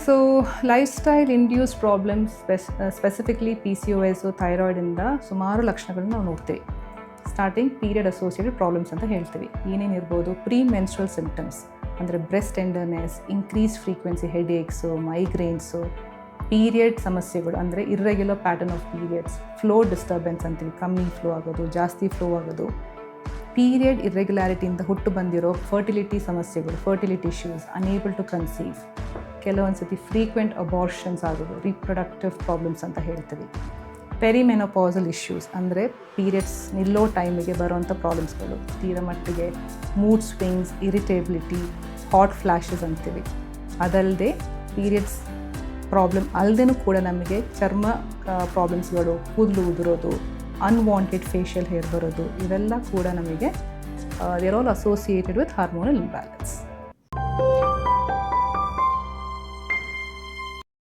So life style induced problems specifically PCOS ಥೈರಾಯ್ಡಿಂದ ಸುಮಾರು ಲಕ್ಷಣಗಳನ್ನ ನಾವು ನೋಡ್ತೀವಿ. ಸ್ಟಾರ್ಟಿಂಗ್ ಪೀರಿಯಡ್ ಅಸೋಸಿಯೇಟೆಡ್ ಪ್ರಾಬ್ಲಮ್ಸ್ ಅಂತ ಹೇಳ್ತೀವಿ. ಏನೇನಿರ್ಬೋದು? ಪ್ರೀ ಮೆನ್ಸ್ಟ್ರಲ್ ಸಿಂಪ್ಟಮ್ಸ್ ಅಂದರೆ breast tenderness, increase frequency headaches, migraines, period ಸಮಸ್ಯೆಗಳು ಅಂದರೆ irregular pattern of periods, flow disturbance ಅಂತೀವಿ, ಕಮ್ಮಿ ಫ್ಲೋ ಆಗೋದು, ಜಾಸ್ತಿ ಫ್ಲೋ ಆಗೋದು, ಪೀರಿಯಡ್ ಇರ್ರೆಗ್ಯುಲಾರಿಟಿಯಿಂದ ಹುಟ್ಟು ಬಂದಿರೋ ಫರ್ಟಿಲಿಟಿ ಸಮಸ್ಯೆಗಳು, fertility issues, unable to conceive, ಕೆಲವೊಂದು ಸತಿ ಫ್ರೀಕ್ವೆಂಟ್ ಅಬಾರ್ಷನ್ಸ್ ಆಗೋದು, ರೀಪ್ರೊಡಕ್ಟಿವ್ ಪ್ರಾಬ್ಲಮ್ಸ್ ಅಂತ ಹೇಳ್ತೀವಿ. ಪೆರಿಮೆನೋಪಾಸಲ್ ಇಶ್ಯೂಸ್ ಅಂದರೆ ಪೀರಿಯಡ್ಸ್ ನಿಲ್ಲೋ ಟೈಮಿಗೆ ಬರೋವಂಥ ಪ್ರಾಬ್ಲಮ್ಸ್ಗಳು, ತೀರ ಮಟ್ಟಿಗೆ mood swings, irritability, hot flashes ಅಂತೀವಿ. ಅದಲ್ಲದೆ ಪೀರಿಯಡ್ಸ್ ಪ್ರಾಬ್ಲಮ್ ಅಲ್ಲದೇನೂ ಕೂಡ ನಮಗೆ ಚರ್ಮ ಪ್ರಾಬ್ಲಮ್ಸ್ಗಳು, ಕೂದಲು ಉದುರೋದು, ಅನ್ವಾಂಟೆಡ್ ಫೇಶಿಯಲ್ ಹೇರ್ ಬರೋದು, ಇವೆಲ್ಲ ಕೂಡ ನಮಗೆ they are all associated with hormonal imbalance.